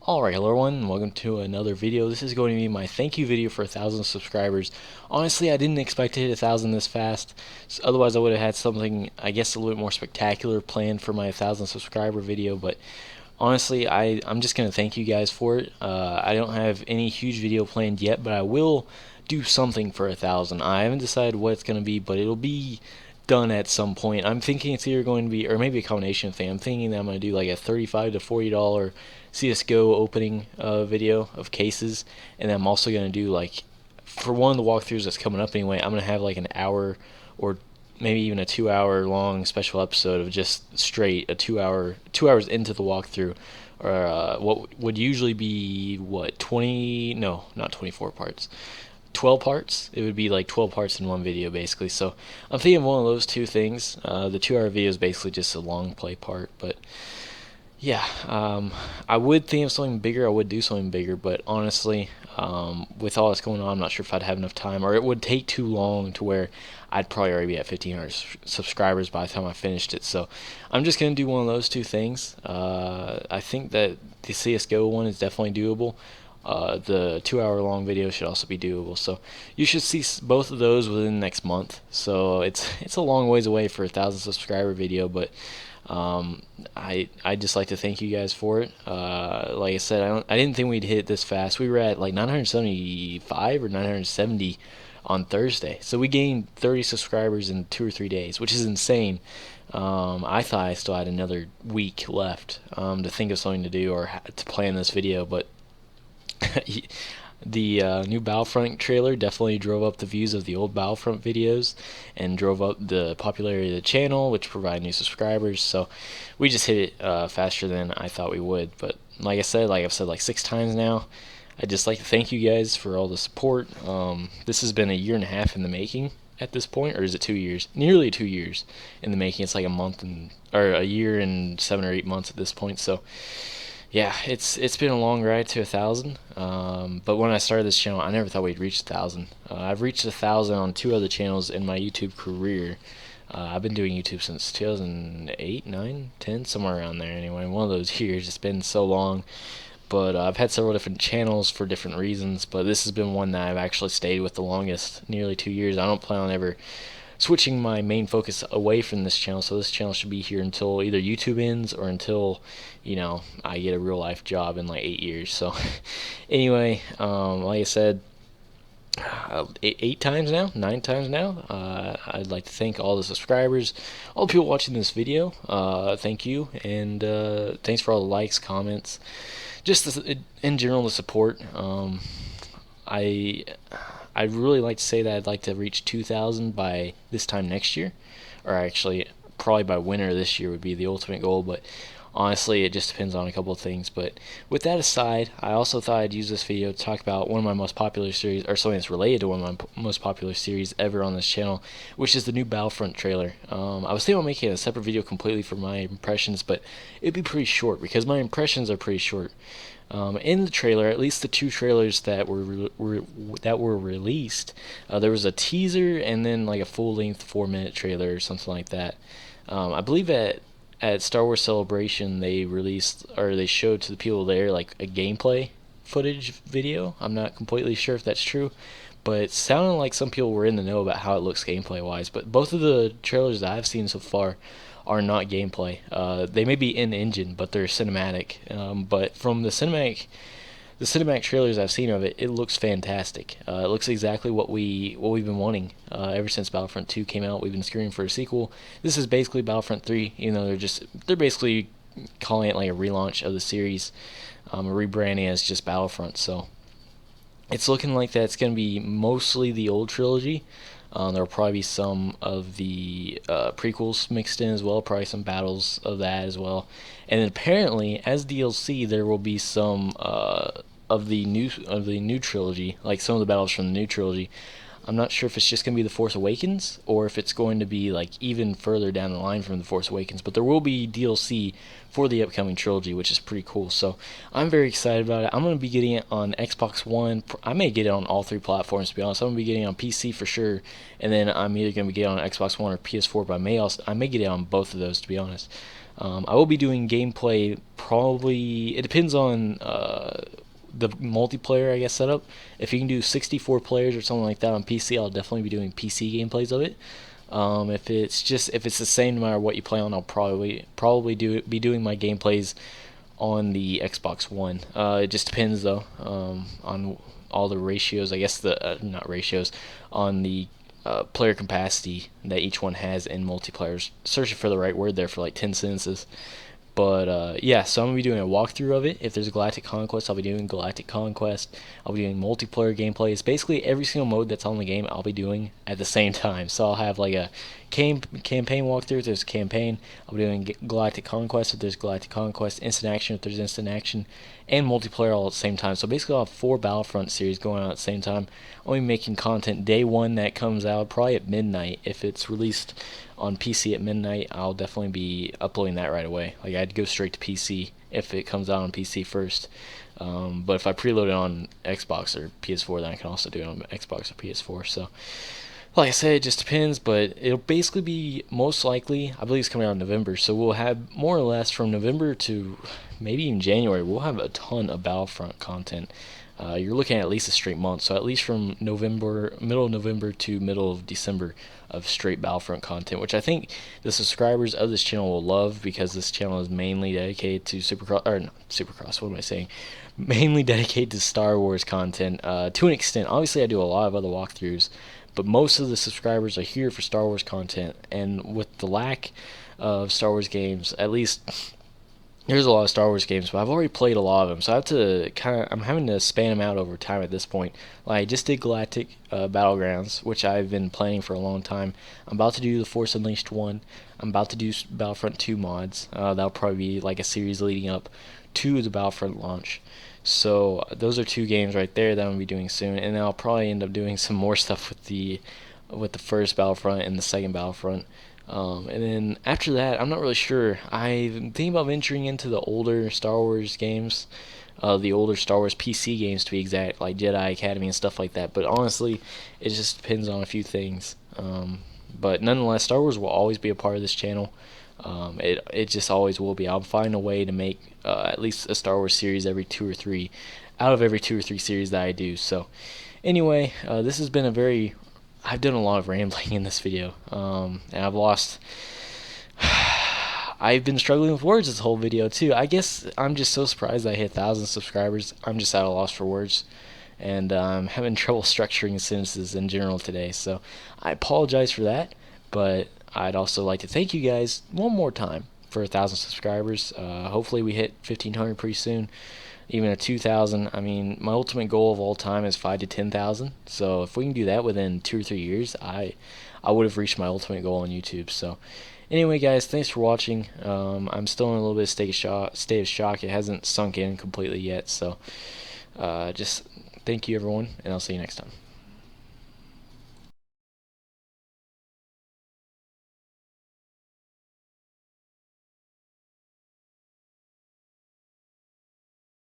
Alright, hello everyone, and welcome to another video. This is going to be my thank you video for 1,000 subscribers. Honestly, I didn't expect to hit 1,000 this fast. Otherwise, I would have had something, I guess, a little bit more spectacular planned for my 1,000 subscriber video. But honestly, I'm just going to thank you guys for it. I don't have any huge video planned yet, but I will do something for 1,000. I haven't decided what it's going to be, but it'll be done at some point. I'm thinking it's either going to be, or maybe a combination thing. I'm thinking that I'm going to do like a $35 to $40 CS:GO opening video of cases, and then I'm also going to do like for one of the walkthroughs that's coming up anyway. I'm going to have like an hour or maybe even a 2 hour long special episode of just straight a 2 hours into the walkthrough, or what would usually be what 20 no not 24 parts, 12 parts. It would be like 12 parts in one video basically. So I'm thinking of one of those two things. The 2 hour video is basically just a long play part, but yeah, I would think of something bigger. I would do something bigger, but honestly, with all that's going on, I'm not sure if I'd have enough time, or it would take too long to where I'd probably already be at 1,500 subscribers by the time I finished it. So I'm just gonna do one of those two things. I think that the CS:GO one is definitely doable. The 2 hour long video should also be doable. So you should see both of those within the next month. So it's a long ways away for 1,000 subscriber video, but I just like to thank you guys for it. Like I said, I didn't think we'd hit it this fast. We were at like 975 or 970 on Thursday, so we gained 30 subscribers in 2 or 3 days, which is insane. I thought I still had another week left to think of something to do or to plan this video, but the new Battlefront trailer definitely drove up the views of the old Battlefront videos and drove up the popularity of the channel, which provided new subscribers. So we just hit it faster than I thought we would. But like I said, like I've said like 6 times now, I'd just like to thank you guys for all the support. This has been a year and a half in the making at this point, or is it 2 years? Nearly 2 years in the making. It's like a month and or a year and 7 or 8 months at this point. So yeah, it's been a long ride to 1,000. But when I started this channel, I never thought we'd reach 1,000. I've reached 1,000 on two other channels in my YouTube career. I've been doing YouTube since 2008, 9, 10, somewhere around there. Anyway, one of those years. It's been so long. But I've had several different channels for different reasons. But this has been one that I've actually stayed with the longest, nearly 2 years. I don't plan on ever switching my main focus away from this channel, so this channel should be here until either YouTube ends or until I get a real life job in like 8 years. So anyway, like I said, 8 times now, 9 times now. I'd like to thank all the subscribers, all the people watching this video. Thank you, and thanks for all the likes, comments, just in general the support. I I'd really like to say that I'd like to reach 2,000 by this time next year, or actually probably by winter this year would be the ultimate goal. But honestly, it just depends on a couple of things. But with that aside, I also thought I'd use this video to talk about one of my most popular series, or something that's related to one of my most popular series ever on this channel, which is the new Battlefront trailer. I was thinking about making a separate video completely for my impressions, but it'd be pretty short because my impressions are pretty short. In the trailer, at least the two trailers that were released, there was a teaser and then like a full-length 4 minute trailer or something like that. I believe at Star Wars Celebration they released, or they showed to the people there, like a gameplay footage video. I'm not completely sure if that's true, but it sounded like some people were in the know about how it looks gameplay wise. But both of the trailers that I've seen so far are not gameplay. They may be in engine, but they're cinematic. But from the cinematic trailers I've seen of it, it looks fantastic. It looks exactly what we've been wanting ever since Battlefront 2 came out. We've been screaming for a sequel. This is basically Battlefront 3. They're basically calling it like a relaunch of the series, a rebranding as just Battlefront. So it's looking like that's going to be mostly the old trilogy. There'll probably be some of the prequels mixed in as well, probably some battles of that as well. And then apparently, as DLC, there will be some of the new trilogy, like some of the battles from the new trilogy. I'm not sure if it's just going to be The Force Awakens or if it's going to be like even further down the line from The Force Awakens, but there will be DLC for the upcoming trilogy, which is pretty cool. So I'm very excited about it. I'm going to be getting it on Xbox One. I may get it on all three platforms, to be honest. I'm going to be getting it on PC for sure, and then I'm either going to be getting it on Xbox One or PS4, but I may get it on both of those, to be honest. I will be doing gameplay probably, it depends on the multiplayer, I guess, setup. If you can do 64 players or something like that on PC, I'll definitely be doing PC gameplays of it. If it's the same no matter what you play on, I'll probably be doing my gameplays on the Xbox One. It just depends though, on all the ratios. I guess the not ratios, on the player capacity that each one has in multiplayer. Searching for the right word there for like 10 sentences. But yeah, so I'm going to be doing a walkthrough of it. If there's Galactic Conquest, I'll be doing Galactic Conquest. I'll be doing multiplayer gameplays. Basically, every single mode that's on the game, I'll be doing at the same time. So I'll have like a campaign walkthrough if there's a campaign. I'll be doing Galactic Conquest if there's Galactic Conquest. Instant Action if there's Instant Action. And multiplayer all at the same time. So basically, I'll have 4 Battlefront series going on at the same time. I'll be making content day one that comes out probably at midnight. If it's released on PC at midnight, I'll definitely be uploading that right away. Like, I'd go straight to PC if it comes out on PC first. But if I preload it on Xbox or PS4, then I can also do it on Xbox or PS4. So, like I said, it just depends, but it'll basically be most likely, I believe it's coming out in November, so we'll have more or less from November to maybe even January, we'll have a ton of Battlefront content. You're looking at least a straight month, so at least from middle of November to middle of December of straight Battlefront content, which I think the subscribers of this channel will love, because this channel is mainly dedicated to Supercross, what am I saying? Mainly dedicated to Star Wars content, to an extent. Obviously, I do a lot of other walkthroughs, but most of the subscribers are here for Star Wars content, and with the lack of Star Wars games, at least there's a lot of Star Wars games, but I've already played a lot of them, so I'm having to span them out over time at this point. Like, I just did Galactic Battlegrounds, which I've been playing for a long time. I'm about to do the Force Unleashed 1. I'm about to do Battlefront 2 mods. That'll probably be like a series leading up to the Battlefront launch. So those are 2 games right there that I'm gonna be doing soon, and then I'll probably end up doing some more stuff with the first Battlefront and the second Battlefront. And then after that, I'm not really sure. I'm thinking about venturing into the older Star Wars games, the older Star Wars PC games to be exact, like Jedi Academy and stuff like that. But honestly, it just depends on a few things. But nonetheless, Star Wars will always be a part of this channel. It just always will be. I'll find a way to make at least a Star Wars series every 2 or 3 out of every 2 or 3 series that I do. So anyway, this has been I've done a lot of rambling in this video, and I've been struggling with words this whole video too. I guess I'm just so surprised I hit 1,000 subscribers. I'm just at a loss for words, and I'm having trouble structuring sentences in general today, so I apologize for that, but I'd also like to thank you guys one more time for 1,000 subscribers. Hopefully we hit 1,500 pretty soon. Even at 2,000, I mean, my ultimate goal of all time is 5 to 10,000. So if we can do that within 2 or 3 years, I would have reached my ultimate goal on YouTube. So anyway, guys, thanks for watching. I'm still in a little bit of state of shock. It hasn't sunk in completely yet. So just thank you, everyone, and I'll see you next time.